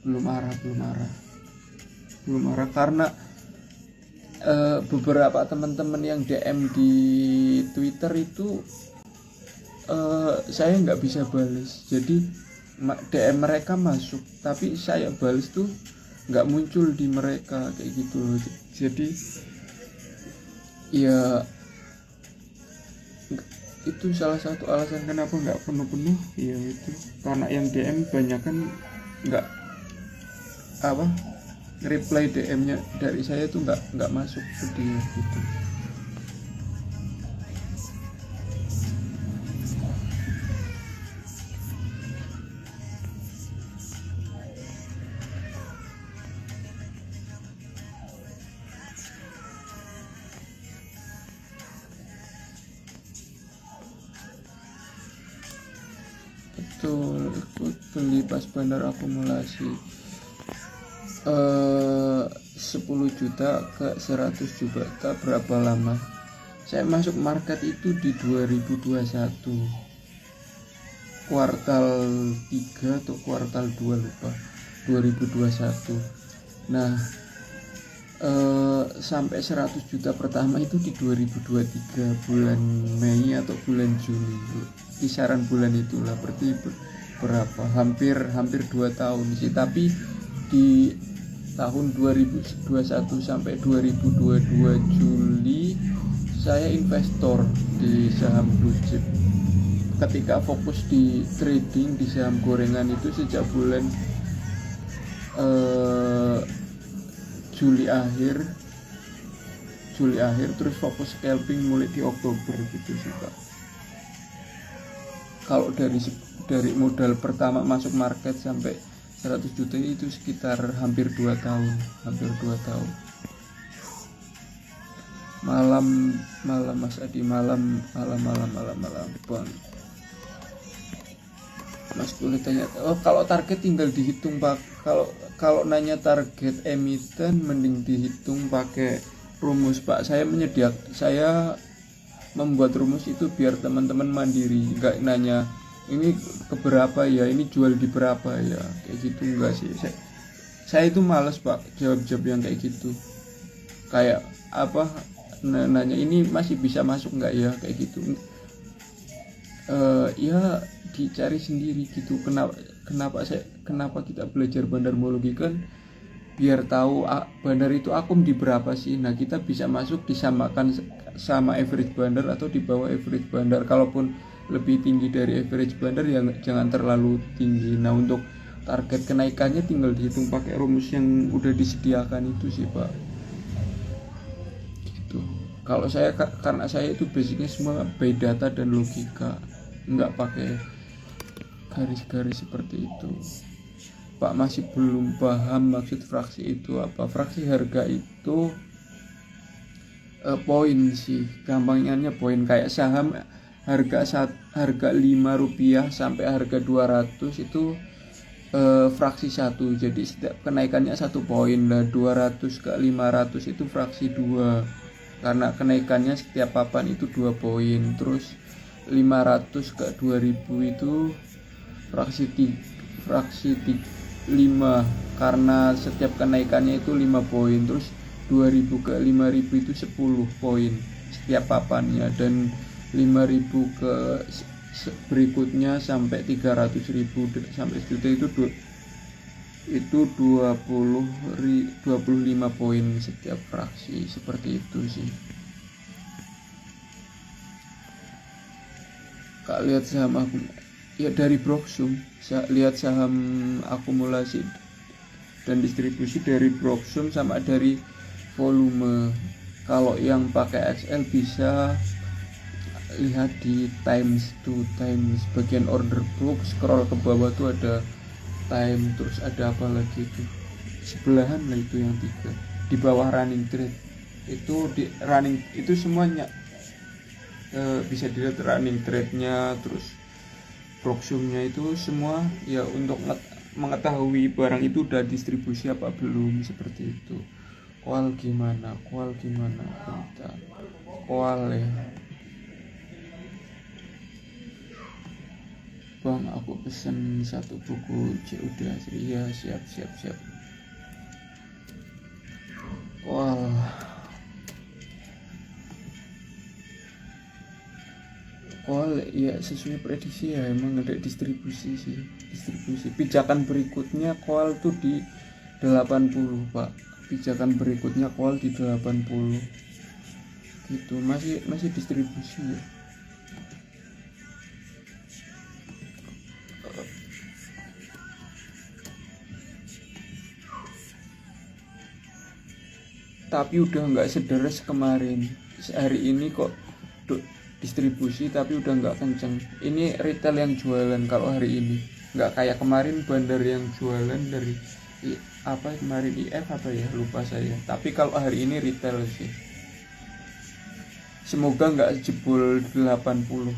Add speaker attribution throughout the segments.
Speaker 1: belum arah karena beberapa teman-teman yang DM di Twitter itu saya nggak bisa balas, jadi DM mereka masuk tapi saya balas tuh nggak muncul di mereka kayak gitu loh. Jadi ya itu salah satu alasan kenapa nggak penuh-penuh ya, itu karena yang DM banyak kan nggak apa reply DM-nya dari saya tuh nggak masuk ke dia gitu. Betul, ikut beli pas bandar akumulasi 10 juta ke 100 juta berapa lama? Saya masuk market itu di 2021 kuartal 3 atau kuartal 2 lupa, 2021. Nah sampai 100 juta pertama itu di 2023 bulan Mei atau bulan Juni, kisaran bulan itulah, berarti berapa, hampir 2 tahun sih. Tapi di tahun 2021 sampai 2022 Juli saya investor di saham blue chip. Ketika fokus di trading di saham gorengan itu sejak bulan Juli akhir terus fokus scalping mulai di Oktober gitu sih Pak. Kalau dari modal pertama masuk market sampai 100 juta itu sekitar hampir 2 tahun. Malam Mas Adi, malam Bang. Mas boleh tanya, kalau target tinggal dihitung Pak. Kalau nanya target emiten mending dihitung pakai rumus Pak. Saya membuat rumus itu biar teman-teman mandiri, nggak nanya ini keberapa ya, ini jual di berapa ya, kayak gitu enggak sih. Saya itu males Pak jawab yang kayak gitu, kayak apa nanya ini masih bisa masuk nggak ya, kayak gitu. Ya dicari sendiri gitu. Kenapa kita belajar bandarmologi kan biar tahu bandar itu akum di berapa sih. Nah kita bisa masuk disamakan sama average bandar atau di bawah average bandar. Kalaupun lebih tinggi dari average bandar ya jangan terlalu tinggi. Nah untuk target kenaikannya tinggal dihitung pakai rumus yang udah disediakan itu sih Pak gitu. Kalau saya, karena saya itu basicnya semua by data dan logika, nggak pakai garis-garis seperti itu. Pak masih belum paham maksud fraksi itu apa? Fraksi harga itu poin sih, gampangnya poin. Kayak saham harga Rp5 sampai harga 200 itu fraksi 1, jadi setiap kenaikannya 1 poin lah. 200 ke 500 itu fraksi 2 karena kenaikannya setiap papan itu 2 poin. Terus 500 ke 2000 itu fraksi 5 karena setiap kenaikannya itu 5 poin. Terus 2000 ke 5000 itu 10 poin setiap papannya, dan 5000 ke berikutnya sampai 300.000 sampai sejuta itu 25 poin setiap fraksi, seperti itu sih. Kak lihat saham aku ya dari Broksum, lihat saham akumulasi dan distribusi dari Broksum sama dari volume. Kalau yang pakai Excel bisa lihat di times bagian order book, scroll ke bawah tuh ada time, terus ada apa lagi itu sebelahan lah, itu yang 3 di bawah running trade. Itu di running itu semuanya bisa dilihat running trade-nya, terus proxumnya itu semua ya untuk mengetahui barang itu udah distribusi apa belum, seperti itu. Kual gimana kita kual ya. Bang, aku pesen 1 buku COD Asri. Ya, siap. Wah, ya sesuai prediksi ya, emang ada distribusi. Pijakan berikutnya Koal tuh di 80, Pak. Pijakan berikutnya Koal di 80. Gitu, masih distribusi ya. Tapi udah nggak sederes kemarin. Hari ini kok distribusi tapi udah nggak kenceng. Ini retail yang jualan kalau hari ini, nggak kayak kemarin bandar yang jualan dari apa kemarin IF apa ya, lupa saya. Tapi kalau hari ini retail sih. Semoga nggak jebol 80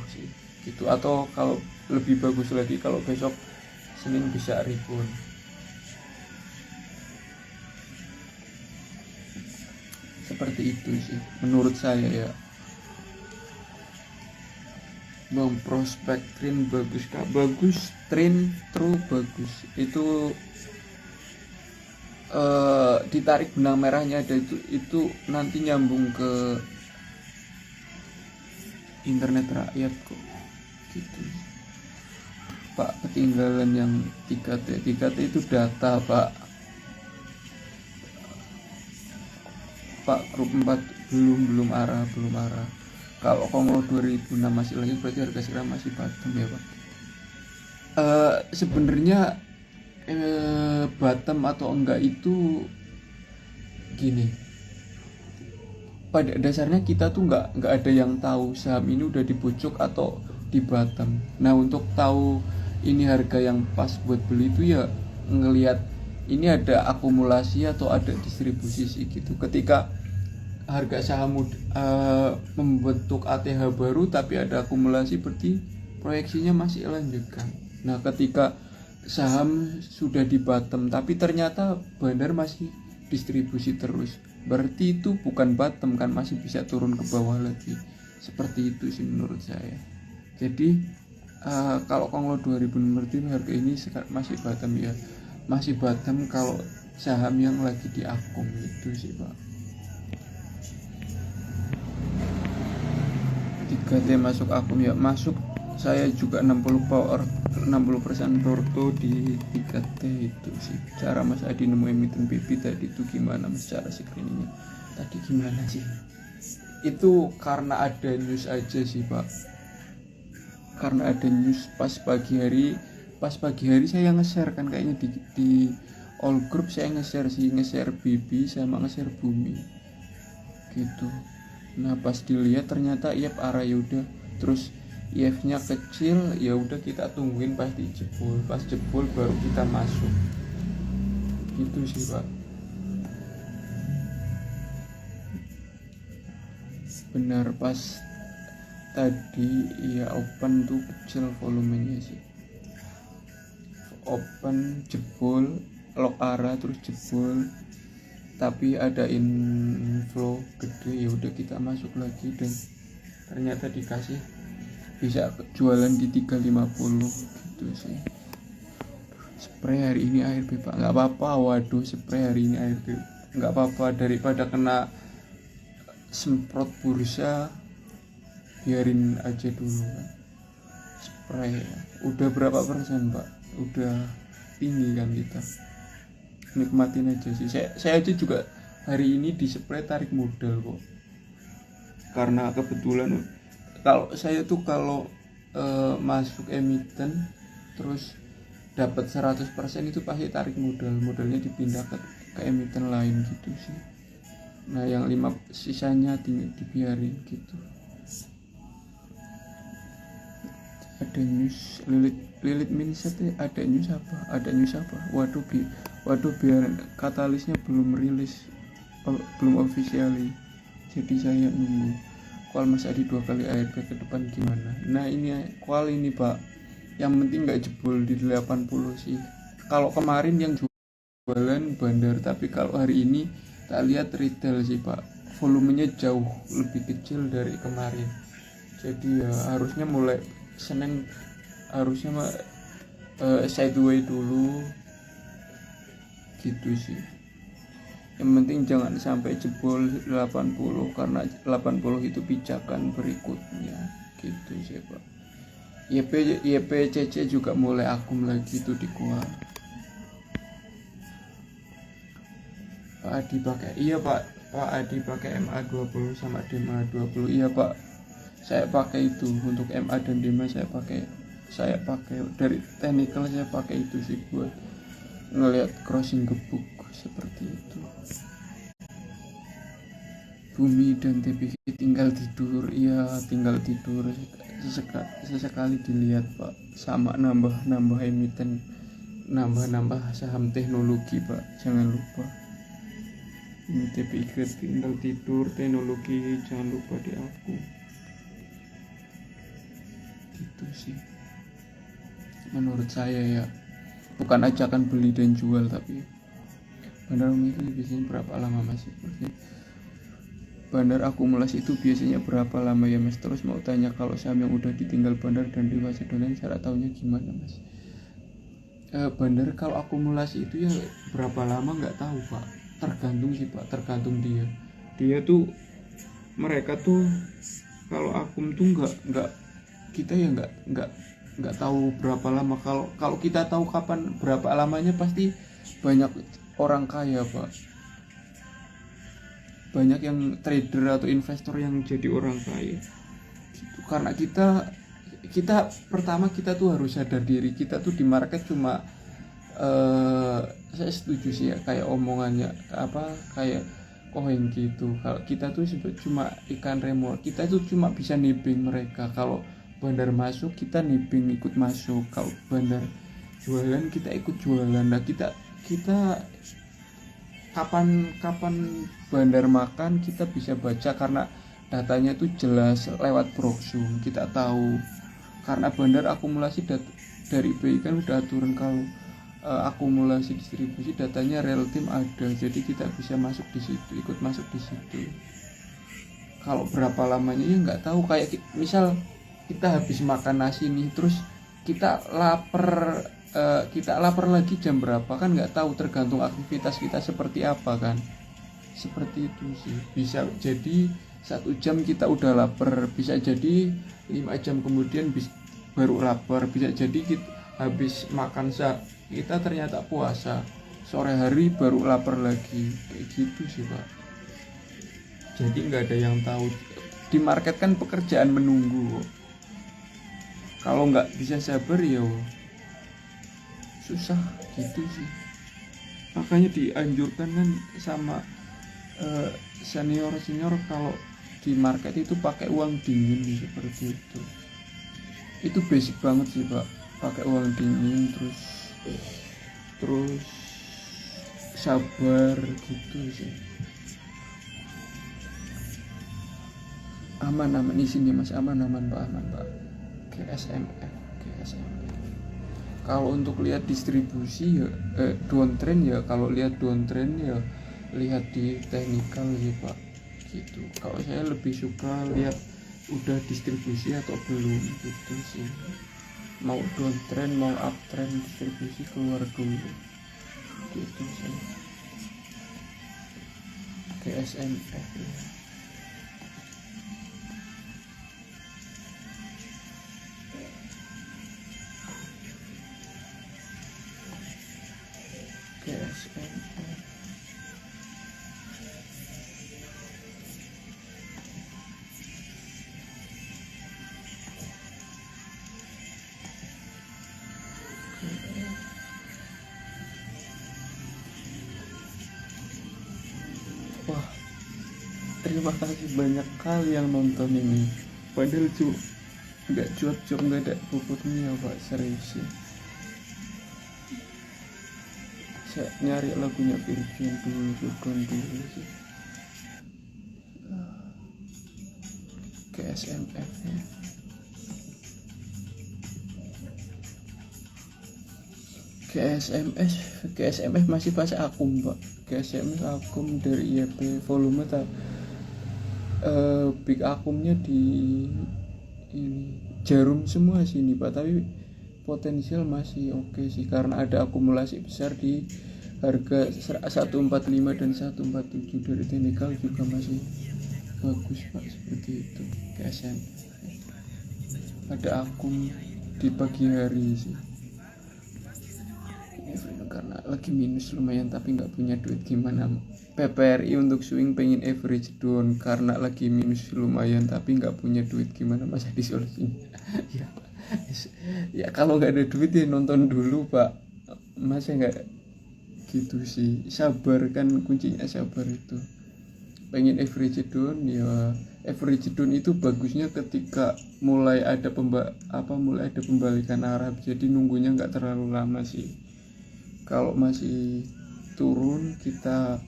Speaker 1: sih gitu, atau kalau lebih bagus lagi kalau besok Senin bisa rebound. Seperti itu sih menurut saya ya. Bang, prospek Trin bagus kak? Bagus, Trin true bagus. Itu ditarik benang merahnya ada itu nanti nyambung ke internet rakyat kok gitu. Pak, ketinggalan yang 3T itu data Pak, grup 4 belum arah. Kalau Kongo 2006 masih lagi, berarti harga sekarang masih bottom ya Pak. Sebenarnya bottom atau enggak itu gini, pada dasarnya kita tuh nggak ada yang tahu saham ini udah di pucuk atau di bottom. Nah, untuk tahu ini harga yang pas buat beli itu ya ngelihat ini ada akumulasi atau ada distribusi sih gitu. Ketika harga saham membentuk ATH baru tapi ada akumulasi, berarti proyeksinya masih lanjutkan. Nah, ketika saham sudah di bottom tapi ternyata bandar masih distribusi terus, berarti itu bukan bottom kan, masih bisa turun ke bawah lagi. Seperti itu sih menurut saya. Jadi kalau Konglo 2000 berarti harga ini masih bottom ya, masih bottom kalau saham yang lagi di akum itu sih Pak. 3T masuk akum ya, masuk. Saya juga 60% torto di 3T itu sih. Cara Mas Adi nemu emiten BB tadi itu gimana Mas, cara screeningnya tadi gimana sih? Itu karena ada news aja sih Pak, karena ada news pas pagi hari saya nge-share kan kayaknya di all group, saya nge-share BB sama nge-share Bumi gitu. Nah, pas dilihat ternyata IF arah, ya udah, terus IF-nya kecil, ya udah kita tungguin pasti jebol. Pas jebol baru kita masuk. Gitu sih, Pak. Benar, pas tadi ya open tuh kecil volumenya sih. Open jebol, lock arah terus jebol. Tapi ada inflow gede, ya udah kita masuk lagi dan ternyata dikasih bisa jualan di 350 gitu sih. Spray hari ini air Pak, nggak apa-apa. Waduh, spray hari ini air nggak apa-apa, daripada kena semprot bursa, biarin aja dulu kan. Spray udah berapa persen Pak, udah tinggi kan, kita nikmatin aja sih. Saya aja juga hari ini di spray tarik modal kok, karena kebetulan kalau saya tuh kalau masuk emiten terus dapat 100% itu pasti tarik modalnya dipindah ke emiten lain gitu sih. Nah, yang 5 sisanya dibiarin gitu. Ada news Lilit Minset, ada news apa? Waduh, biar katalisnya belum rilis, belum officially, jadi saya nunggu. Kual Mas Adi 2 kali ARB ke depan gimana? Nah, ini kual ini Pak, yang penting nggak jebol di 80 sih. Kalau kemarin yang jualan bandar, tapi kalau hari ini tak lihat retail sih Pak, volumenya jauh lebih kecil dari kemarin. Jadi ya harusnya mulai Senin harusnya mah sideway dulu gitu sih. Yang penting jangan sampai jebol 80 karena 80 itu pijakan berikutnya gitu sih Pak. YPCC juga mulai akum lagi tuh di gua. Pak Adi pakai, iya Pak Adi pakai MA20 sama DMA20. Iya Pak, saya pakai itu untuk MA dan DMA. Saya pakai dari technical, saya pakai itu sih buat ngelihat crossing gebuk seperti itu. Bumi dan TPK tinggal tidur, iya tinggal tidur. Sesekali dilihat Pak, sama nambah emiten, nambah saham teknologi Pak, jangan lupa. Ini TPK tinggal tidur, teknologi jangan lupa di aku. Gitu sih menurut saya ya, bukan ajakan beli dan jual, tapi bandar itu biasanya berapa lama Mas? Bandar akumulasi itu biasanya berapa lama ya Mas? Terus mau tanya kalau saham yang udah ditinggal bandar dan dewasa dolan, cara taunya gimana Mas? Bandar kalau akumulasi itu ya berapa lama nggak tahu Pak, tergantung sih Pak, tergantung dia tuh, mereka tuh kalau akum tuh nggak kita ya nggak tahu berapa lama. Kalau kita tahu kapan berapa lamanya, pasti banyak orang kaya Pak, banyak yang trader atau investor yang jadi orang kaya gitu. Karena kita pertama kita tuh harus sadar diri, kita tuh di market cuma saya setuju sih ya kayak omongannya kayak koin gitu. Kalau kita tuh cuma ikan remor, kita tuh cuma bisa nipping mereka. Kalau bandar masuk kita nipping ikut masuk, kalau bandar jualan kita ikut jualan. Nah kita kapan bandar makan kita bisa baca karena datanya tuh jelas lewat proxum, kita tahu. Karena bandar akumulasi dari BI kan udah aturan kalau akumulasi distribusi datanya real time ada, jadi kita bisa masuk di situ, ikut masuk di situ. Kalau berapa lamanya ya nggak tahu. Kayak misal kita habis makan nasi nih, terus kita lapar lagi jam berapa kan nggak tahu, tergantung aktivitas kita seperti apa kan. Seperti itu sih, bisa jadi 1 jam kita udah lapar, bisa jadi 5 jam kemudian baru lapar, bisa jadi kita habis makan kita ternyata puasa, sore hari baru lapar lagi, kayak gitu sih Pak. Jadi nggak ada yang tahu. Di market kan pekerjaan menunggu, kalau nggak bisa sabar ya susah gitu sih. Makanya dianjurkan kan sama senior kalau di market itu pakai uang dingin seperti itu. Itu basic banget sih Pak, pakai uang dingin terus sabar gitu sih. Aman di sini Mas, aman Pak. GSMF. Kalau untuk lihat distribusi ya downtrend ya, kalau lihat downtrend ya lihat di technical sih Pak gitu. Kalau saya lebih suka lihat udah distribusi atau belum gitu sih. Mau downtrend mau uptrend, distribusi keluar dulu gitu sih. GSMF ya. GSMF. Wah, terima kasih banyak kali yang nonton ini. Padahal nggak cocok, nggak ada bobotnya Pak, serius sih. Saya nyari lagunya Virgin dulu sih. GSMF nya. GSMF masih pas akum Pak. GSMF akum dari YP volume big akumnya di ini Jarum semua sini Pak, tapi potensial masih oke sih, karena ada akumulasi besar di harga 145 dan 147 dari teknikal juga masih bagus Pak, seperti itu. KSM ada akum di pagi hari sih karena lagi minus lumayan tapi nggak punya duit. Gimana PPRI untuk swing pengen average down karena lagi minus lumayan tapi nggak punya duit, gimana Mas Adi solusinya? Ya, ya kalau nggak ada duit ya nonton dulu Pak, masa nggak gitu sih. Sabar kan kuncinya, sabar itu. Pengen average down ya, average down itu bagusnya ketika mulai ada pembalikan arah, jadi nunggunya nggak terlalu lama sih. Kalau masih turun kita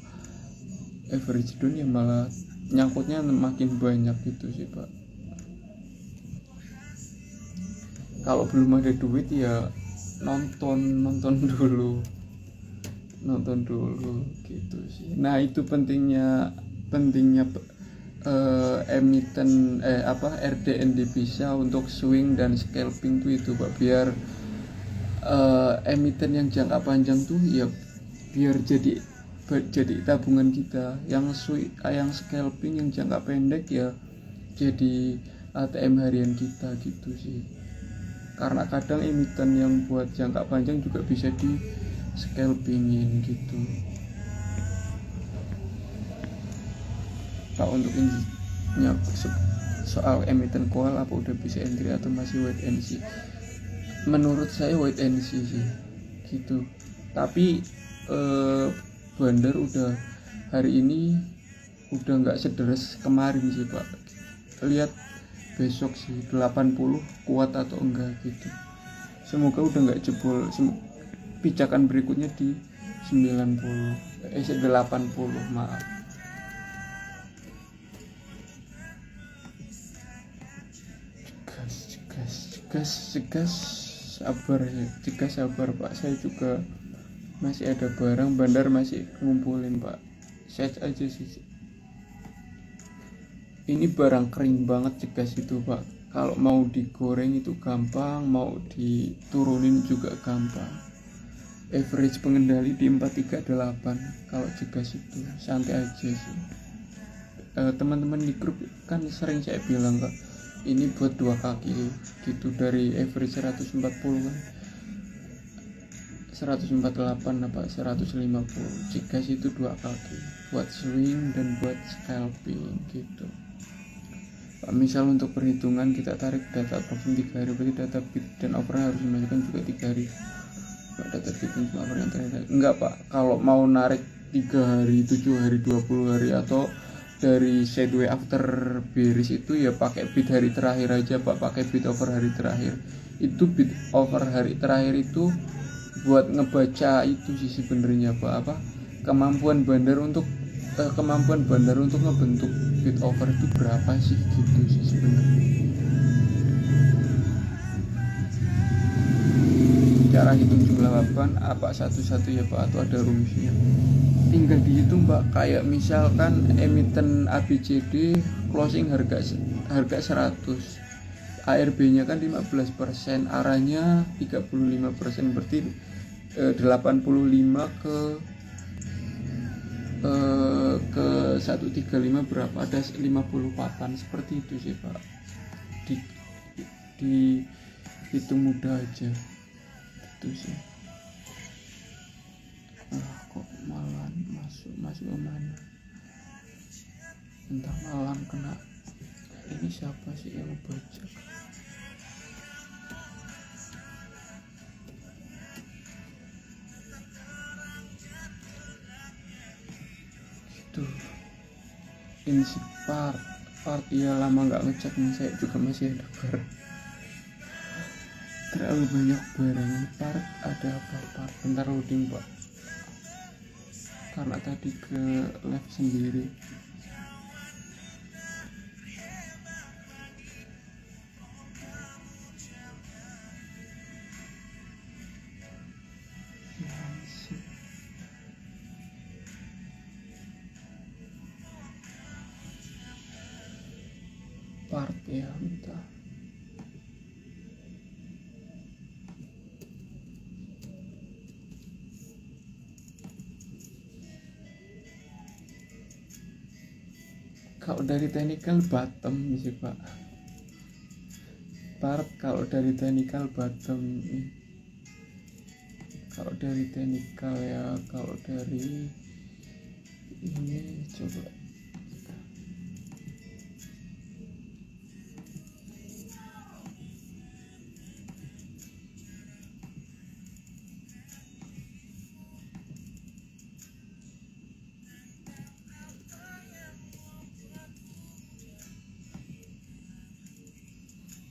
Speaker 1: average down ya malah nyangkutnya makin banyak gitu sih Pak. Kalau belum ada duit ya nonton dulu gitu sih. Nah itu pentingnya emiten RDND bisa untuk swing dan scalping tuh itu Pak, biar emiten yang jangka panjang tuh ya biar jadi tabungan kita. Yang scalping yang jangka pendek ya jadi ATM harian kita gitu sih. Karena kadang emiten yang buat jangka panjang juga bisa di scalpingin gitu Pak. Untuk intinya soal emiten call apa udah bisa entry atau masih wait and see? Menurut saya wait and see sih gitu. Tapi bandar udah hari ini udah nggak sederes kemarin sih Pak. Lihat besok sih 80 kuat atau enggak gitu. Semoga udah nggak jebol pijakan berikutnya di 80 maaf. Cegas sabar Pak, saya juga masih ada barang, bandar masih ngumpulin Pak. Set aja sih, ini barang kering banget cegas itu Pak. Kalau mau digoreng itu gampang, mau diturunin juga gampang. Average pengendali di 438 kalau cegas itu, santai aja sih. Teman-teman di grup kan sering saya bilang Kak, ini buat 2 kaki gitu, dari average 140 kan 148 apa 150. Cegas itu 2 kaki buat swing dan buat scalping gitu. Misal untuk perhitungan kita tarik data approximate 3 hari, berarti data bid dan offer harus dimasukkan juga 3 hari. Data bid dan offer yang terakhir enggak Pak, kalau mau narik 3 hari, 7 hari, 20 hari atau dari sideway after bearish itu ya pakai bid hari terakhir aja Pak, pakai bid over hari terakhir. Itu bid over hari terakhir itu buat ngebaca itu sih sebenarnya Pak, kemampuan bandar untuk ngebentuk bid over itu berapa sih gitu sih sebenarnya. Cara hitung jumlah 8 apa satu-satu ya Pak, atau ada rumusnya? Tinggal dihitung Pak. Kayak misalkan emiten ABCD closing harga 100, ARB nya kan 15%, arahnya 35%, berarti 85 ke 135 berapa, ada 54-an, seperti itu sih Pak. Di hitung mudah aja itu sih. Kok malam masuk kemana, entah malam kena ini siapa sih yang baca gitu. Ini si part ya, lama nggak ngecek nih, saya juga masih ada barang, terlalu banyak barang. Part ada apa part, bentar loading Pak, karena tadi ke live sendiri. Part ya, bentar. Kalau dari technical bottom sih Pak. Part kalau dari technical bottom. Kalau dari technical ya, kalau dari ini coba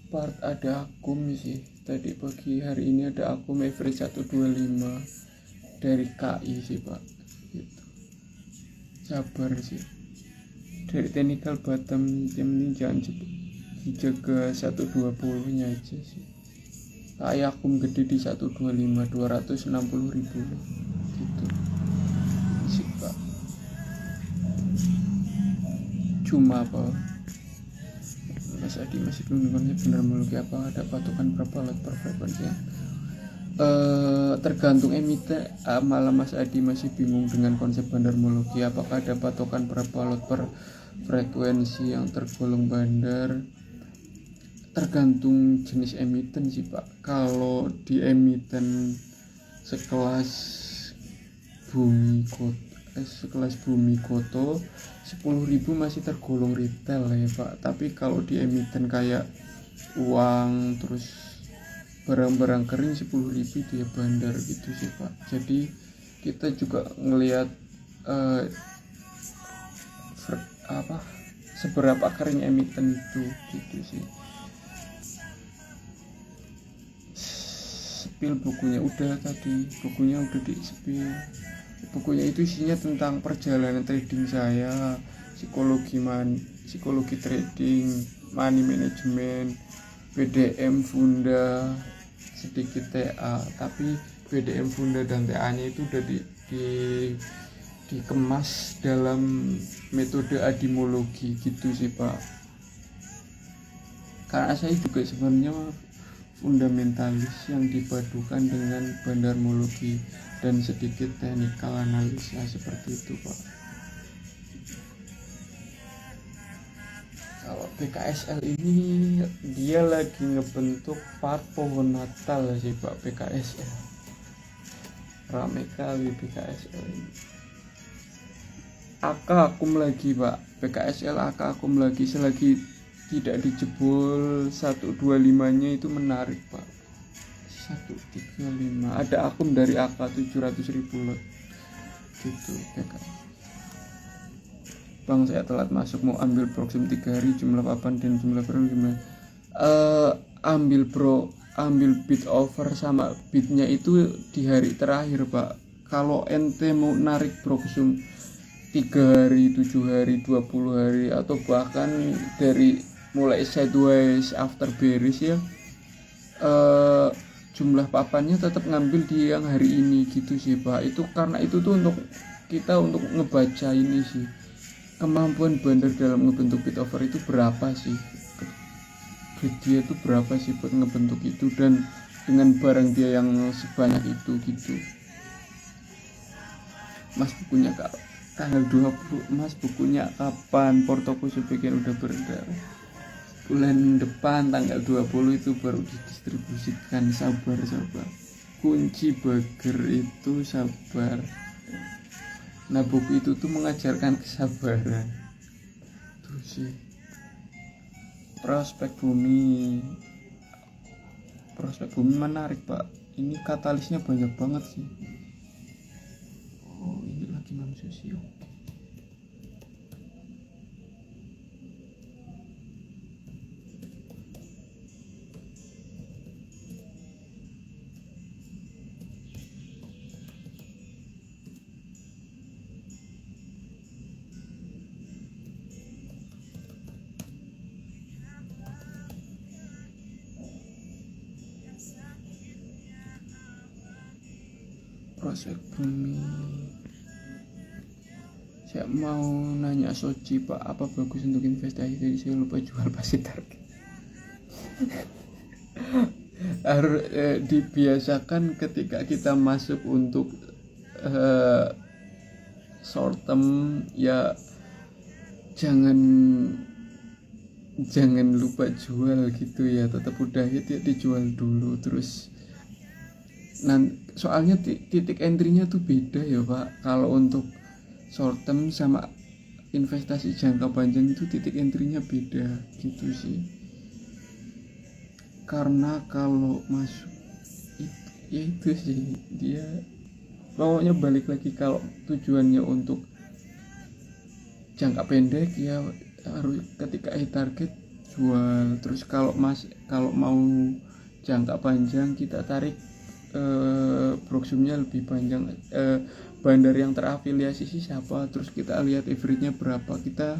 Speaker 1: part ada akum sih. Tadi pagi hari ini ada akum average 125 dari KI sih Pak. Gitu. Sabar sih. Dari technical bottom yang ini jangan dijaga 120 nya aja sih. KI akum gede di 125 260 ribu gitu sih Pak. Cuma apa Mas Adi masih belum konsep benar apa ada patokan berapa lot per frekuensi ya? Tergantung emiten. Malah Mas Adi masih bingung dengan konsep bandarmologi, apakah ada patokan berapa lot per frekuensi yang tergolong bandar. Tergantung jenis emiten sih Pak. Kalau di emiten sekelas Bumi Koto 10.000 masih tergolong retail ya Pak. Tapi kalau di emiten kayak uang terus barang-barang kering 10.000 itu ya bandar gitu sih Pak. Jadi kita juga ngelihat seberapa kering emiten itu gitu sih. Spill bukunya udah di spill. Bukunya itu isinya tentang perjalanan trading saya, psikologi trading, money management, BDM Funda, sedikit TA. Tapi BDM Funda dan TA-nya itu udah dikemas dalam metode adimologi gitu sih Pak. Karena saya juga sebenarnya fundamentalis yang dipadukan dengan bandarmologi dan sedikit teknikal analisa seperti itu Pak. Kalau PKSL ini dia lagi ngebentuk part pohon Natal sih Pak. PKSL rame kali PKSL ini. AK akum lagi Pak. PKSL AK akum lagi, selagi tidak dijebol 125 nya itu menarik Pak. 135 ada akum dari AK 700.000 lot gitu PK. Bang saya telat masuk, mau ambil proxim 3 hari, jumlah papan dan jumlah barang gimana? Ambil bid over sama bidnya itu di hari terakhir Pak. Kalau ente mau narik proxim 3 hari, 7 hari, 20 hari atau bahkan dari mulai sideways after bearish ya, jumlah papannya tetap ngambil di yang hari ini gitu sih Pak. Itu karena itu tuh untuk kita untuk ngebaca ini sih, kemampuan bandar dalam ngebentuk bid over itu berapa sih, dia itu berapa sih buat ngebentuk itu, dan dengan barang dia yang sebanyak itu gitu. Mas bukunya tanggal 20, Mas bukunya kapan? Portoku sebagian udah beredar, bulan depan tanggal 20 itu baru didistribusikan. Sabar. Kunci burger itu sabar. Nah buku itu tuh mengajarkan kesabaran. Tuh sih. Prospek bumi menarik Pak. Ini katalisnya banyak banget sih. Oh ini lagi Sosio. Prospek bumi. Saya mau nanya Soji Pak, apa bagus untuk investasi? Jadi saya lupa jual pasti target. Harus dibiasakan ketika kita masuk untuk short term ya, jangan jangan lupa jual gitu ya, tetap udah hit ya dijual dulu. Terus soalnya titik entry-nya tuh beda ya Pak. Kalau untuk short term sama investasi jangka panjang itu titik entry-nya beda gitu sih. Karena kalau masuk ya itu sih, dia pokoknya balik lagi, kalau tujuannya untuk jangka pendek ya harus ketika target jual. Terus kalau mau jangka panjang kita tarik proxumnya lebih panjang, bandar yang terafiliasi sih siapa, terus kita lihat average-nya berapa, kita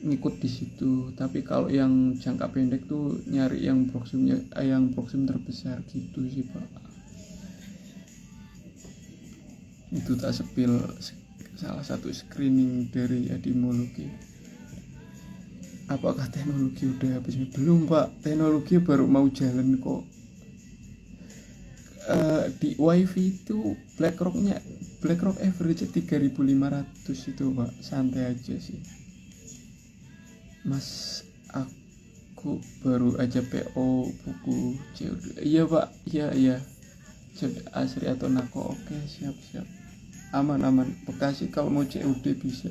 Speaker 1: ngikut di situ. Tapi kalau yang jangka pendek tuh nyari yang proxum terbesar gitu sih Pak. Itu tak sepil salah satu screening dari etimologi. Apakah teknologi udah habis? Belum Pak, teknologi baru mau jalan kok. Di wifi itu BlackRock average 3.500 itu Pak, santai aja sih Mas. Aku baru aja PO buku COD. Iya Pak, iya asri atau nako. Oke, siap aman. Bekasi kalau mau COD bisa.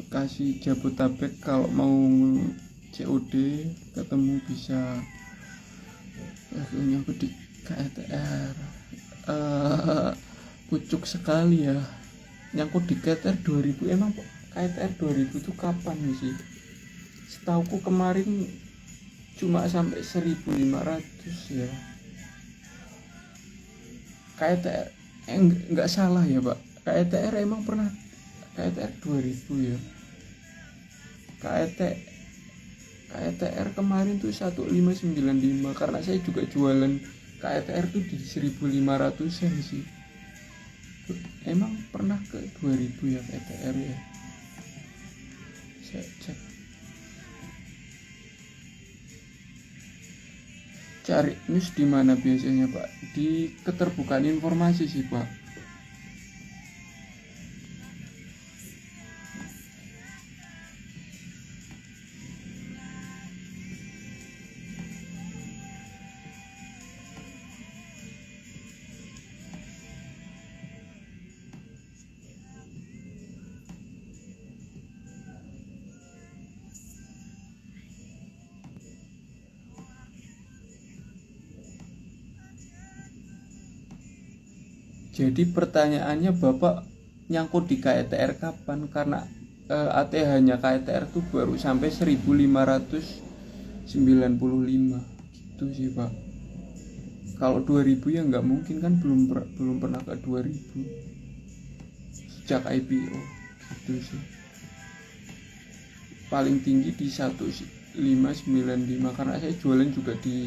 Speaker 1: Bekasi Jabodetabek kalau mau COD ketemu bisa. Lagunya aku di KTR pucuk sekali ya, nyangkut di KTR 2000. Emang KTR 2000 itu kapan sih? Setauku kemarin cuma sampai 1.500 ya. KTR nggak salah ya Pak, KTR emang pernah KTR 2000 ya. KTR kemarin tuh 1595, karena saya juga jualan KTR tuh di 1.500-an sih. Emang pernah ke 2000 ya KTR ya. Saya cek. Cari news di mana biasanya Pak? Di keterbukaan informasi sih Pak. Jadi pertanyaannya Bapak nyangkut di KTR kapan? Karena ATH-nya KTR tuh baru sampai 1.595 gitu sih Pak. Kalau 2000 ya nggak mungkin kan, belum pernah ke 2000 sejak IPO gitu sih. Paling tinggi di 1595, karena saya jualan juga di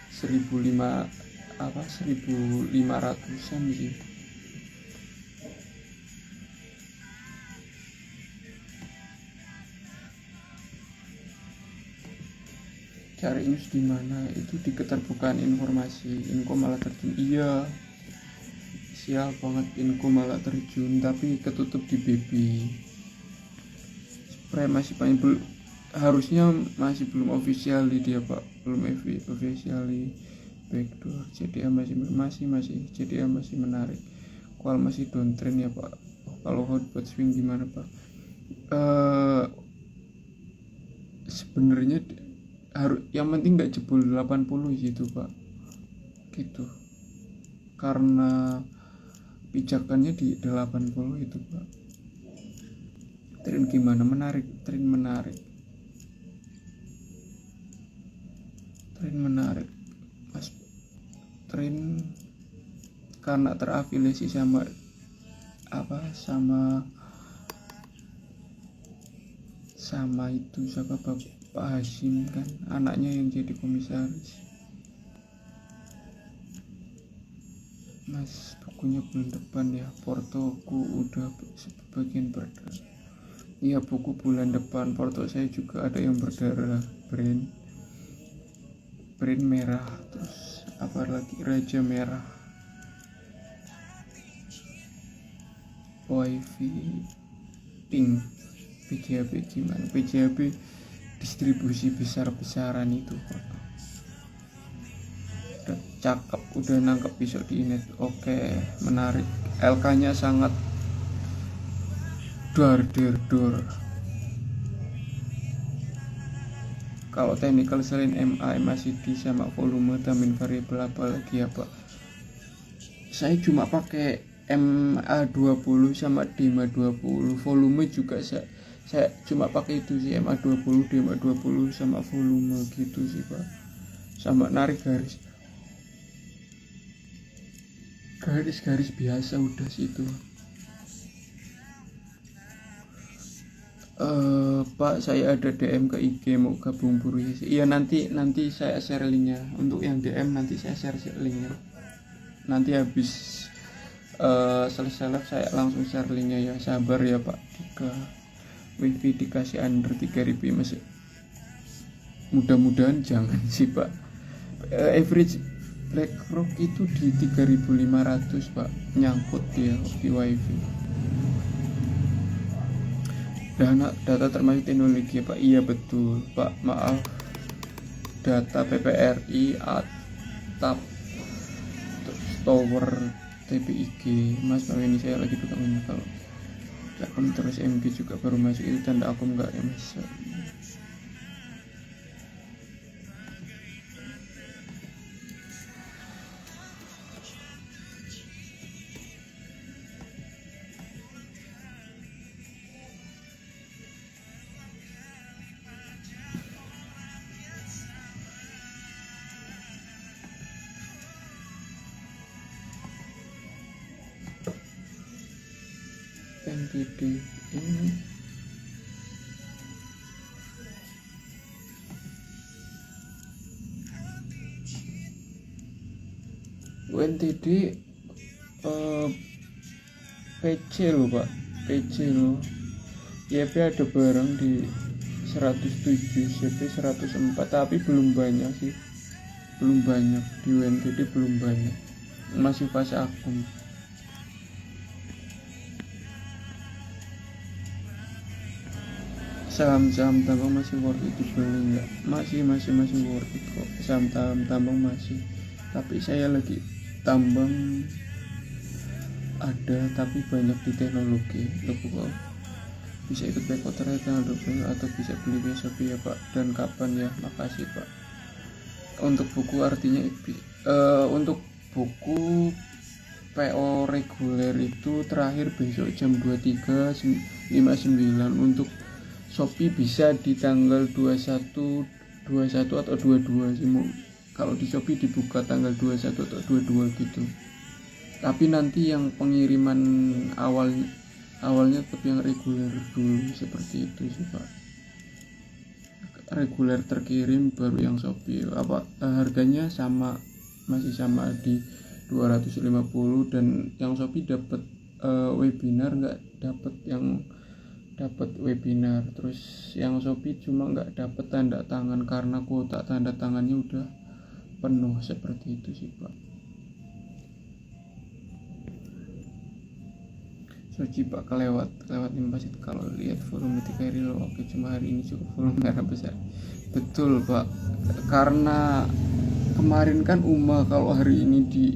Speaker 1: 1500-an sih. Cari news di mana? Itu di keterbukaan informasi. Info malah terjun. Iya, sial banget, info malah terjun tapi ketutup di BB. Spray masih banyak, harusnya masih belum official dia Pak, belum official backdoor. JDA masih JDA masih menarik. Kual masih downtrend ya Pak. Kalau hot buat swing gimana Pak? Sebenarnya yang penting nggak jebol 80 gitu Pak, gitu. Karena pijakannya di 80 itu Pak. Tren gimana? Menarik. Tren Mas. Tren karena terafiliasi sama itu siapa Pak Hashim kan, anaknya yang jadi komisaris. Mas, bukunya bulan depan ya. Portoku udah sebagian berdarah. Iya, buku bulan depan. Porto saya juga ada yang berdarah, brand merah. Terus apa lagi, Raja Merah. wifi ping PGHB gimana, PGHB distribusi besar-besaran itu Pak. Udah cakep, udah nangkep besok di net. Oke, menarik. LK nya sangat dor. Kalau technical selain MA, MACD sama volume tambahin variabel apa lagi ya Pak? Saya cuma pakai MA20 sama DMA20. Volume juga saya cuma pakai itu sih, MA20, DMA20 sama volume gitu sih Pak. Sama narik garis biasa udah sih itu. Pak, saya ada DM ke IG mau gabung buru ya. Iya, nanti saya share linknya. Untuk yang DM nanti saya share linknya. Nanti habis selesai live saya langsung share linknya ya. Sabar ya Pak. Wifi dikasih under 3000 masih. Mudah-mudahan jangan sih Pak. Average BlackRock itu di 3500 Pak, nyangkut dia di wifi. Data termasuk teknologi Pak. Iya betul Pak, maaf, data PPRI, atap, tower, TPIG. Mas Pak, ini saya lagi pegang ini. Kalau akum terus MG juga baru masuk, itu tanda akum enggak ya Mas? NTD ini NTD PC loh Pak, PC loh. YP ada barang di 107, CP 104, tapi belum banyak sih, belum banyak di NTD, belum banyak, masih fase akun. Saham-saham tambang masih worth it dibeli nggak? Masih worth it kok. Saham tambang masih, tapi saya lagi tambang ada, tapi banyak di teknologi. Kok bisa ikut back order tanggal 20 atau bisa beli besok ya Pak? Dan kapan ya? Makasih Pak. Untuk buku artinya untuk buku PO reguler itu terakhir besok jam 23.59. Untuk Shopee bisa di tanggal 21 atau 22 sih. Kalau di Shopee dibuka tanggal 21 atau 22 gitu. Tapi nanti yang pengiriman awalnya tetap yang reguler dulu, seperti itu sih Pak. Reguler terkirim baru yang Shopee. Harganya masih sama di 250, dan yang Shopee dapat webinar, nggak dapat webinar. Terus yang Shopee cuma nggak dapat tanda tangan karena kuota tanda tangannya udah penuh, seperti itu sih Pak. Soji Pak, kelewat imbasit. Kalau lihat volume 3 hari lo oke, cuma hari ini cukup volume merah besar. Betul Pak, karena kemarin kan kalau hari ini di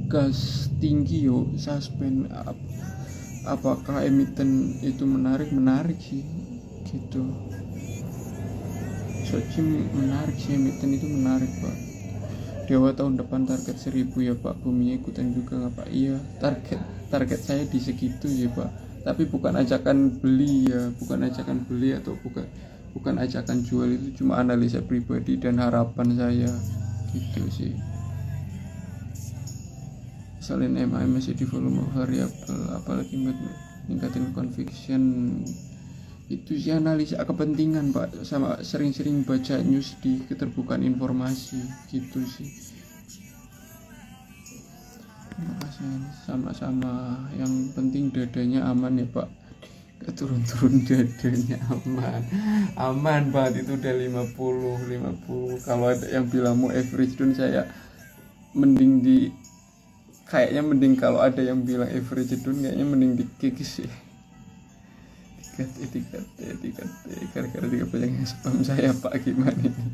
Speaker 1: gas tinggi suspend. Apakah emiten itu menarik sih gitu. Soji menarik sih, emiten itu menarik Pak. Dewa tahun depan target 1000 ya Pak. Bumi ikutan juga nggak Pak? Iya, target saya di segitu ya Pak. Tapi bukan ajakan beli atau bukan ajakan jual, itu cuma analisa pribadi dan harapan saya gitu sih. Selain MA masih di volume variabel, apalagi meningkatin conviction, itu sih analisa kepentingan Pak, sama sering-sering baca news di keterbukaan informasi gitu sih. Makasih, sama-sama. Yang penting dadanya aman ya Pak. Turun dadanya aman banget. Itu udah 50. Kalau ada yang bilang mau average down, saya mending di kayaknya mending kalau ada yang bilang average down, kayaknya mending dikikis sih. Tiket gara-gara tiga yang spam saya pak, gimana ini?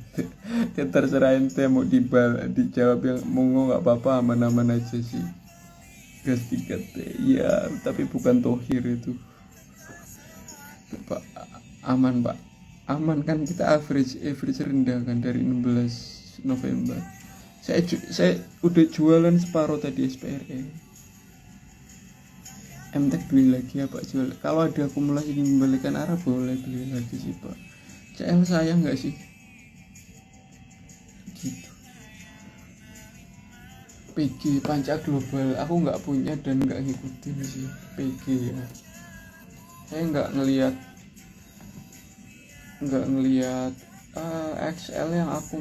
Speaker 1: Ya terserah ente mau dijawab yang monggo, nggak apa-apa, aman-aman aja sih. Gas tiket ya, tapi bukan tohir itu pak. Aman pak, aman kan, kita average rendah kan dari 16 November. Saya udah jualan separuh tadi SPRE. MTech beli lagi ya pak, jual. Kalau ada akumulasi membalikan arah boleh beli lagi sih pak. CL saya nggak sih gitu. PG Panca Global aku nggak punya dan nggak ngikutin sih PG ya. Saya nggak ngelihat XL yang aku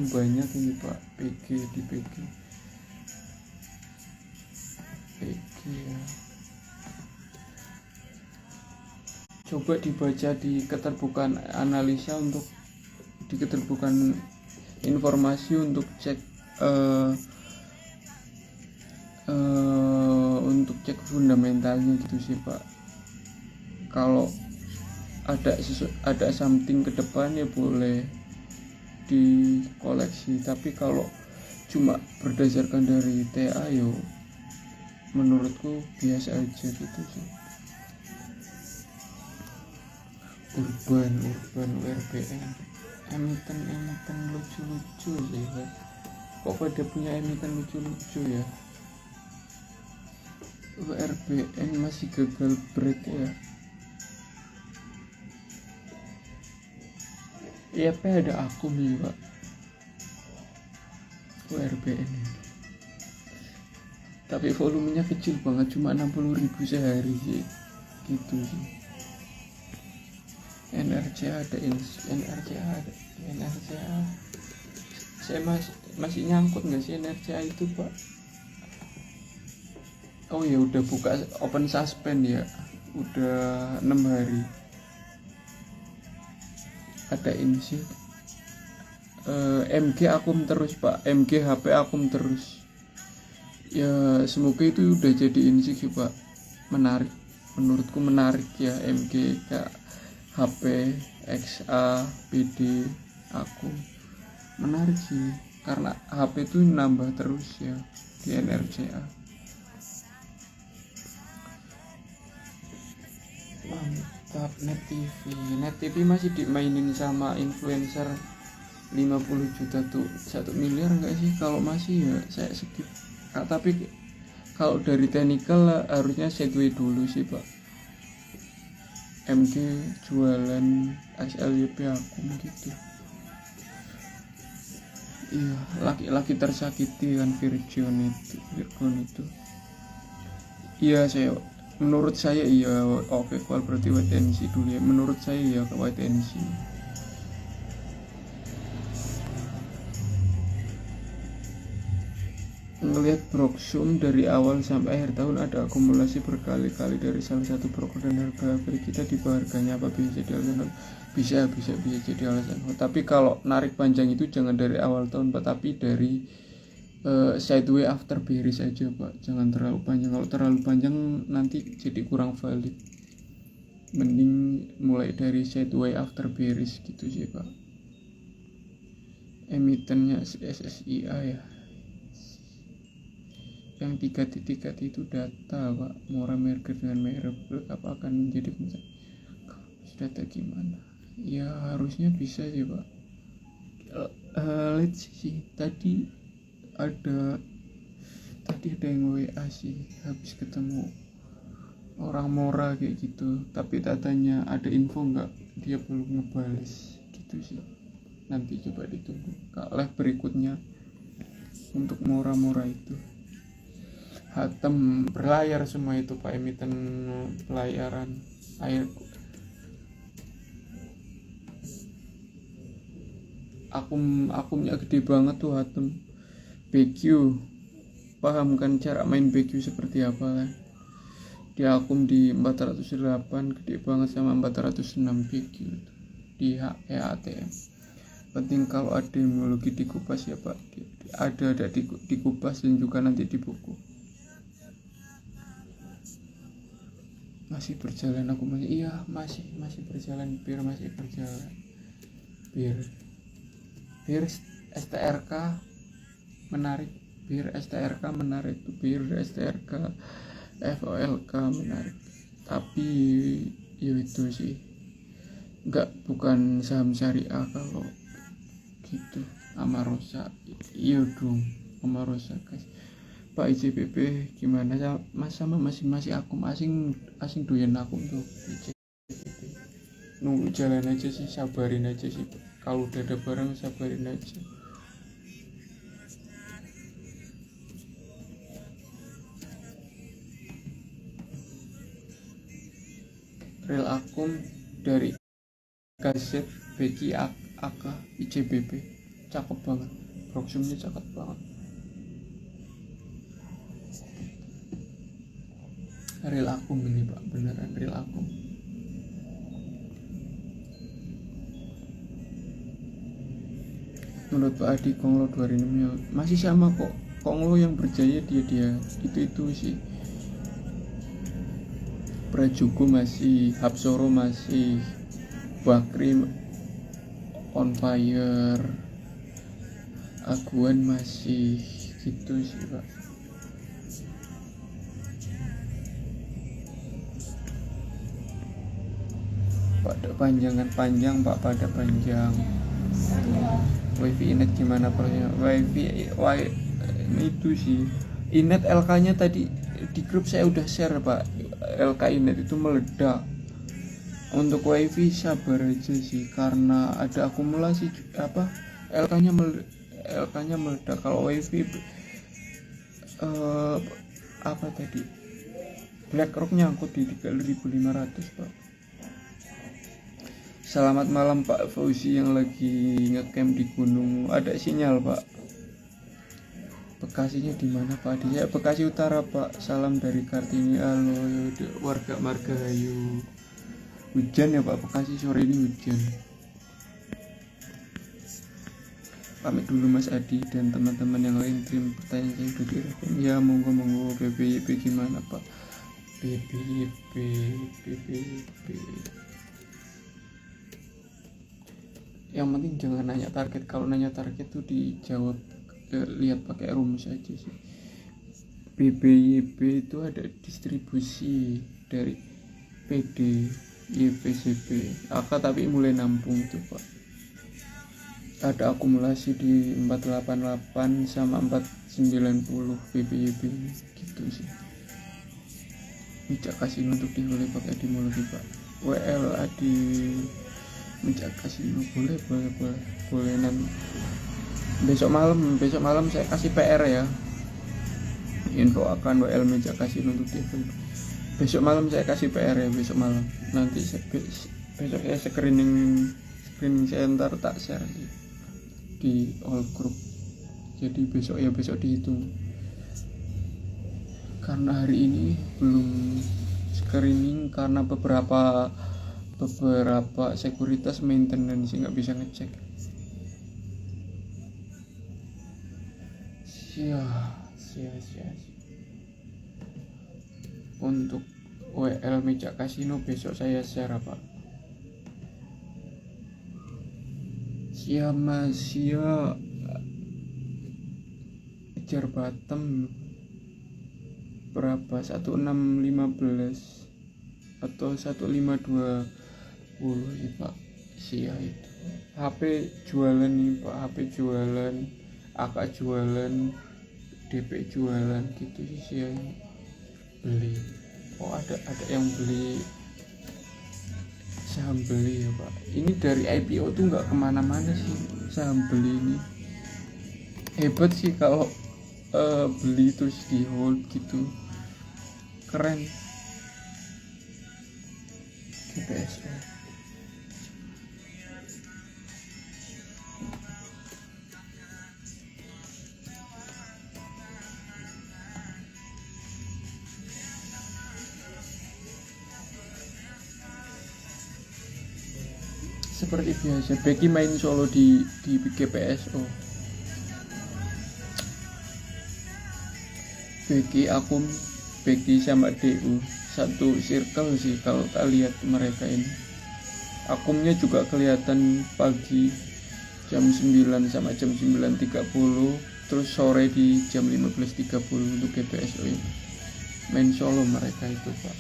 Speaker 1: banyak ini pak. PG ya. Coba dibaca di keterbukaan analisa untuk di keterbukaan informasi untuk cek untuk cek fundamentalnya gitu sih pak. Kalau ada something ke depan ya boleh dikoleksi, tapi kalau cuma berdasarkan dari TA yo menurutku biasa aja gitu sih. Urban URBN emiten lucu-lucu sih kan. Kok pada punya emiten lucu-lucu ya. URBN masih gagal break ya. IAP ada akum nih pak. URBN tapi volumenya kecil banget, cuma 60.000 sehari sih gitu sih. NRCA ada NRCA. Saya masih nyangkut nggak sih NRCA itu pak? Oh ya udah buka open suspend ya, udah 6 hari. Ada sih MG akum terus pak, MG HP akum terus ya. Semoga itu udah jadi sih pak, menarik, menurutku menarik ya. MG kayak HP, XA, PD, aku menarik sih karena HP itu nambah terus ya di NRCA. Mantap. Net TV masih dimainin sama influencer 50 juta tuh 1 miliar enggak sih? Kalau masih ya saya skip. Tapi kalau dari technical harusnya Segway dulu sih pak. MG jualan XLYP aku gitu. Iya, laki-laki tersakiti kan Virgon itu. Iya, menurut saya iya. Oke, kalau berarti wait and see dulu ya. Menurut saya ya wait and see. Ngelihat Broksum dari awal sampai akhir tahun ada akumulasi berkali-kali dari salah satu broker dan harga average kita di bawah harganya, apa bisa jadi alasan? Bisa jadi alasan. Tapi kalau narik panjang itu jangan dari awal tahun pak, tapi dari sideway after bearish aja pak, jangan terlalu panjang. Kalau terlalu panjang nanti jadi kurang valid. Mending mulai dari sideway after bearish gitu sih pak. Emitennya SSIA ya, yang 3 titik itu data pak. Mora merger dengan merek apa akan menjadi data gimana ya, harusnya bisa sih pak. Let's see, tadi ada yang WA sih, habis ketemu orang Mora kayak gitu, tapi datanya ada info nggak, dia belum ngebales gitu sih. Nanti coba ditunggu live berikutnya untuk Mora itu. Hatem berlayar semua itu pak, emiten pelayaran air. Akumnya gede banget tuh Hatem. BQ, paham kan cara main BQ seperti apa kan? Di akum di 408 gede banget sama 406 BQ di HEATM. Penting kalau ada teknologi dikupas ya pak, ada dikupas dan juga nanti di buku. masih berjalan, aku masih iya masih berjalan, masih berjalan. Bir STRK menarik, bir STRK FOLK menarik, tapi ya itu sih bukan saham syariah. Kalau gitu Amarosa, iya dong Amarosa guys. Pak IJPP gimana ya mas, sama masih aku asing doyan aku tuh IJPP. Nunggu jalan aja sih, sabarin aja sih, kalau udah ada barang sabarin aja. Real akum dari Kaset Beki AK IJBB cakep banget, proxumnya cakep banget. Real akum ini pak, beneran real akum. Menurut Pak Adi Konglo 2006 masih sama kok. Konglo yang berjaya dia itu sih. Prajugo masih, Hapsoro masih, Bakri on fire, Aguan masih, gitu sih pak. Pada panjang pak, pada panjang. Wifi Inet gimana prosesnya? Wifi itu sih Inet LK nya tadi di grup saya udah share pak. LK Inet itu meledak. Untuk wifi sabar aja sih, karena ada akumulasi LK nya meledak. Kalau wifi BlackRock nyangkut di 3.500 pak. Selamat malam Pak Fauzi yang lagi ngecamp di gunung. Ada sinyal Pak. Bekasinya di mana Pak? Di Bekasi Utara Pak. Salam dari Kartini. Halo warga Margahayu. Hujan ya Pak, Bekasi sore ini hujan. Pamit dulu Mas Adi dan teman-teman yang lain. Terima pertanyaan saya udah direspon. Ya monggo BBYP gimana Pak? BBYP. Yang penting jangan nanya target. Kalau nanya target tuh dijawab, lihat pakai rumus aja sih. BBYP itu ada distribusi dari PD, YPCP, AK tapi mulai nampung tuh pak. Ada akumulasi di 488 sama 490 BBYP gitu sih. Mijak kasih untuk dimulai pakai dimulai pak. WLA di Mijak kasih boleh nanti besok malam saya kasih PR ya, info akan WL Mijak kasih untuk TV. Besok malam saya kasih PR ya, besok malam nanti besok saya screening saya ntar tak share di all group. Jadi besok dihitung, karena hari ini belum screening karena beberapa sekuritas maintenance nggak bisa ngecek. Sia. Untuk WL Mijak Kasino besok saya share pak. Sia kejar bottom berapa, 1615 atau 1520 ya pak. Sia itu HP jualan nih pak, HP jualan, AK jualan, DP jualan gitu sih. Sia ini beli, ada yang beli saham beli ya pak. Ini dari IPO tuh nggak kemana-mana sih saham beli ini. Hebat sih kalau beli terus di hold gitu, keren. GPSO seperti biasa. Becky main solo di GPSO. Becky sama DU satu circle sih kalau tak lihat mereka ini. Akumnya juga kelihatan pagi jam 9 sama jam 9.30, terus sore di jam 15.30 untuk GPSO ini. Main solo mereka itu Pak.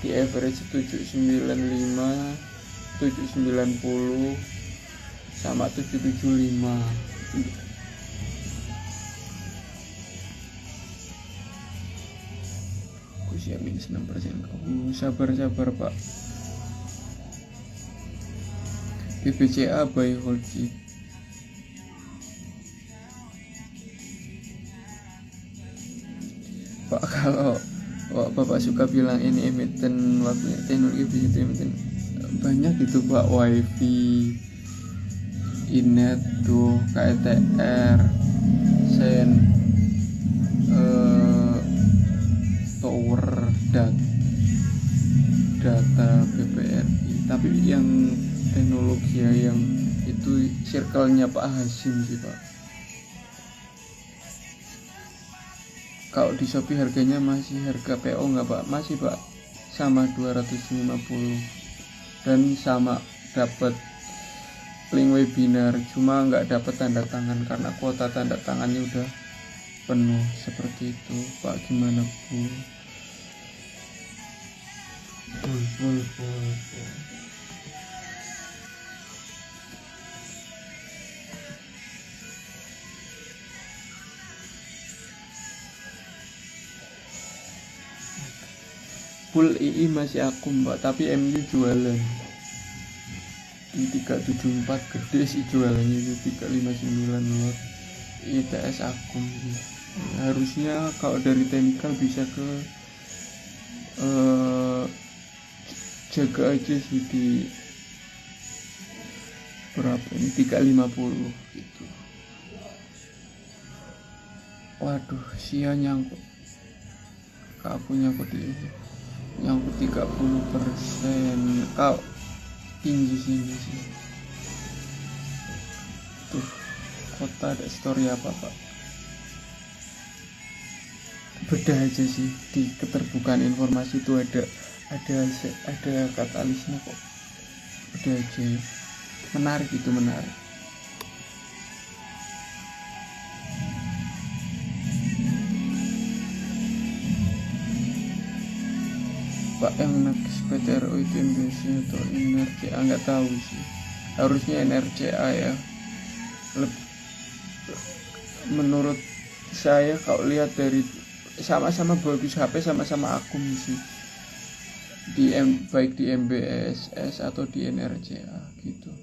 Speaker 1: Di average 795, 790 sama 775. Usia minus 6%. Sabar Pak. BBCA by Holgi. Pak, kalau Bapak suka bilang ini emiten waktunya teknologi bisa emiten, banyak itu Pak. Wifi, Inet tuh, KTR, Sen, Tower, data BBRI. Tapi yang teknologi yang itu circle-nya Pak Hasim sih Pak. Kalau di Shopee harganya masih harga PO nggak Pak? Masih Pak, sama 250 dan sama dapat link webinar, cuma nggak dapat tanda tangan karena kuota tanda tangannya udah penuh. Seperti itu Pak. Gimana Bu? Full. Full II masih akum Pak, tapi MU jualan di 374 gede sih jualannya, itu 359 lot. ITS akum sih. Harusnya kalau dari technical bisa ke jaga aja sih di berapa ini, 350 gitu. Waduh, sia nyangkut, aku nyangkut ini, nyangkut 30%. Kau tinggi sini sih tuh. Kota ada story apa Pak? Beda aja sih di keterbukaan informasi itu ada katalisnya kok. Beda aja, menarik itu, menarik. Pak, yang nakis PTRO itu MBC atau NRCA? Nggak tahu sih, harusnya NRCA ya. Menurut saya kalau lihat dari sama-sama bagus HP, sama-sama akum sih, baik di MBSS atau di NRCA gitu.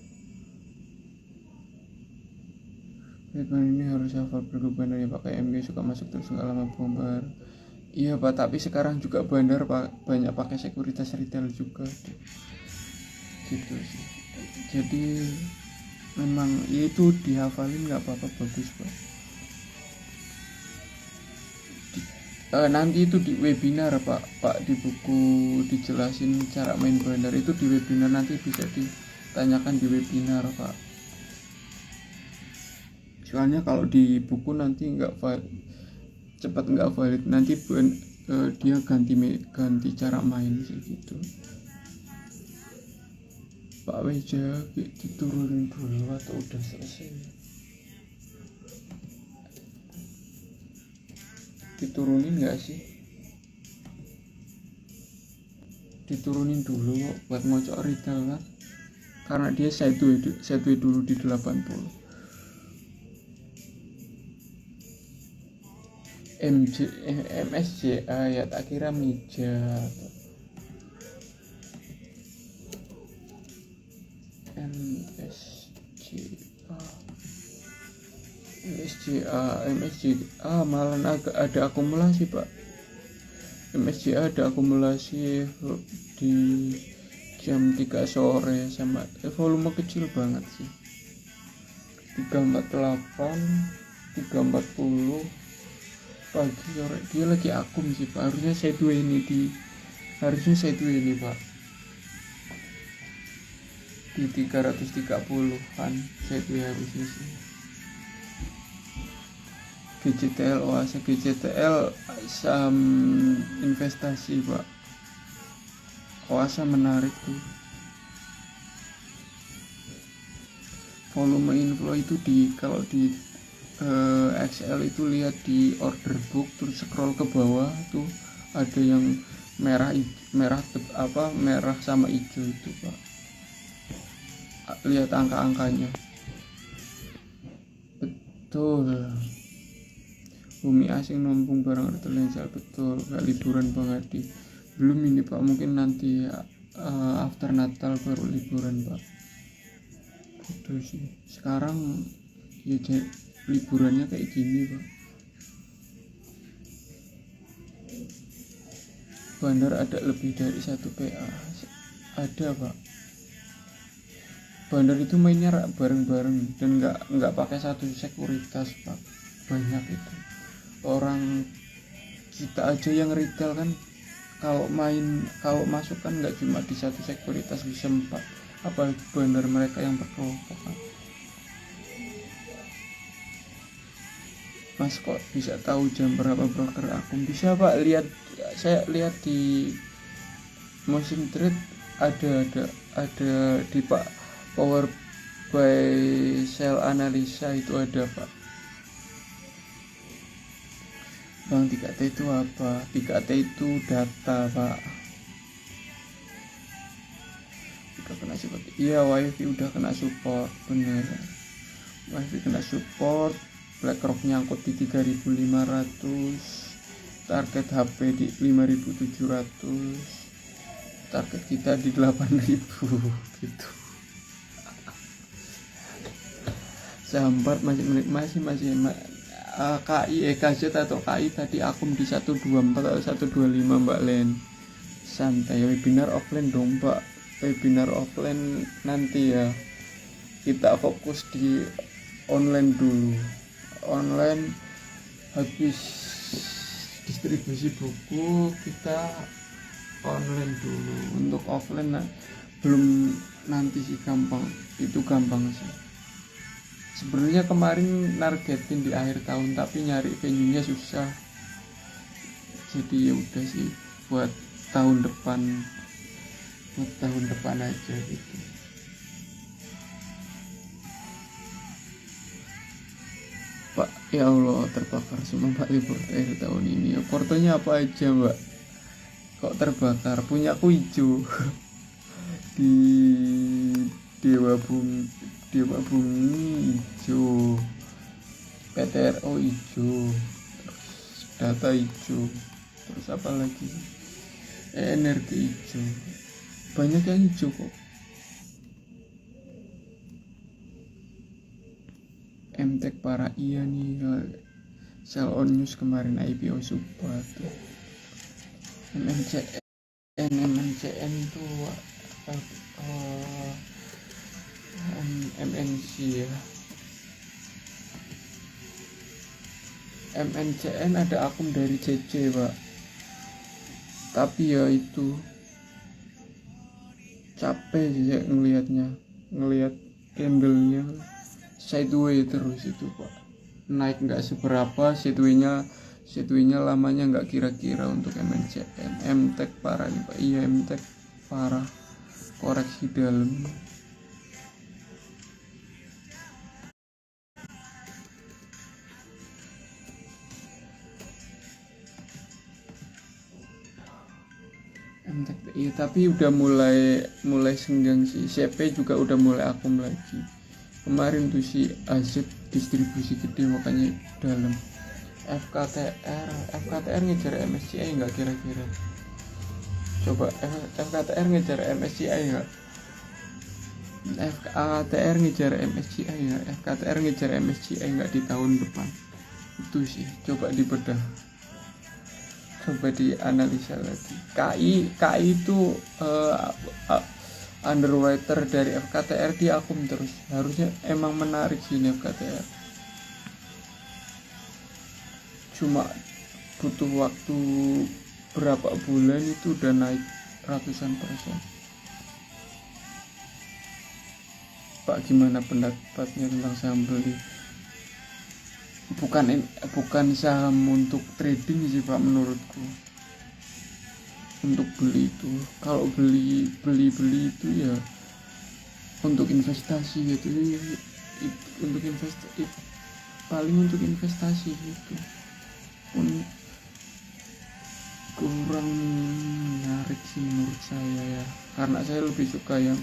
Speaker 1: Background ini harus hafal berubah dari pakai MB, suka masuk terus nggak lama bombar. Iya Pak, tapi sekarang juga bandar Pak banyak pakai sekuritas retail juga gitu sih. Jadi memang itu dihafalin nggak apa-apa, bagus Pak. Nanti itu di webinar Pak di buku dijelasin cara main bandar itu di webinar, nanti bisa ditanyakan di webinar Pak. Soalnya kalau di buku nanti cepat nggak valid, nanti dia ganti cara main sih gitu. Pak Weja diturunin dulu atau udah selesai? Diturunin nggak sih? Diturunin dulu buat ngocok retail kan, karena dia sideway dulu di 80. MSJA ya, tak kira Mija. MSJA malah ada akumulasi Pak. MSJA ada akumulasi di jam 3 sore sama volume kecil banget sih, 348, 340 pagi sore. Dia lagi akum sih Pak, harusnya sideway ini Pak di 330-an sideway harusnya sih. GCTL, OASA GCTL saham investasi Pak, Oasa menarik tuh. Volume inflow itu kalau di Excel itu lihat di order book, terus scroll ke bawah tuh ada yang merah merah sama hijau itu Pak. Lihat angka-angkanya. Betul. Bumi asing nampung barang retelensal, betul. Gak liburan Bang Adi. Belum ini Pak, mungkin nanti after Natal baru liburan Pak. Betul sih. Sekarang ya liburannya kayak gini Pak. Bandar ada lebih dari 1 PA. Ada Pak. Bandar itu mainnya bareng-bareng dan nggak pakai satu sekuritas Pak. Banyak itu. Orang kita aja yang retail kan kalau masuk kan nggak cuma di satu sekuritas, bisa 4, apalagi bandar mereka yang berkelompok kan. Mas kok bisa tahu jam berapa broker akun? Bisa Pak, saya lihat di Motion Trade ada di Pak Power by Sell Analisa itu ada Pak. Bang, 3T itu apa? 3T itu data Pak. Udah kena support. Iya, WiFi udah kena support, bener. WiFi kena support. BlackRock nyangkut di 3.500, target HP di 5.700, target kita di 8.000 gitu. Sambat masih KI KZ atau KI tadi akun di 124 atau 125 Mbak Len. Santai, webinar offline dong Mbak. Webinar offline nanti ya. Kita fokus di online dulu. Online habis distribusi buku kita online dulu. Untuk offline belum, nanti sih gampang, itu gampang sih. Sebenarnya kemarin nargetin di akhir tahun tapi nyari venue-nya susah, jadi ya udah sih buat tahun depan aja gitu. Pak, ya Allah, terbakar semua Pak libur akhir tahun ini. Portonya apa aja Mbak? Kok terbakar? Punyaku hijau. Di Dewa Bumi hijau, PTRO hijau, terus data hijau, terus apa lagi? Energi hijau. Banyak yang hijau kok. MTech para iya nih, Sell on News kemarin IPO Subah tuh. MNCN tuh MNC ya. MNCN ada akun dari CC Pak, tapi ya itu capek sih ngelihat candlenya sideway terus itu Pak, naik nggak seberapa, sideway-nya lamanya nggak kira-kira untuk MNCN. MTech parah nih Pak. Iya, MTech parah, koreksi dalam. MTech iya, tapi udah mulai senggang sih. CP juga udah mulai akum lagi. Kemarin tuh si AZ distribusi gede makanya dalam. FKTR ngejar MSCI nggak kira-kira? Coba FKTR ngejar MSCI nggak? FKTR ngejar MSCI nggak? FKTR ngejar MSCI nggak di tahun depan? Itu sih, coba dibedah, coba dianalisa lagi. KI itu underwater dari FKTR di akum terus. Harusnya emang menarik sih ini FKTR. Cuma butuh waktu berapa bulan itu udah naik ratusan persen. Pak, gimana pendapatnya tentang saham beli? Bukan saham untuk trading sih Pak menurutku. untuk beli itu. Kalau beli itu ya untuk investasi gitu, untuk investasi, paling untuk investasi gitu pun kurang menarik sih menurut saya ya, karena saya lebih suka yang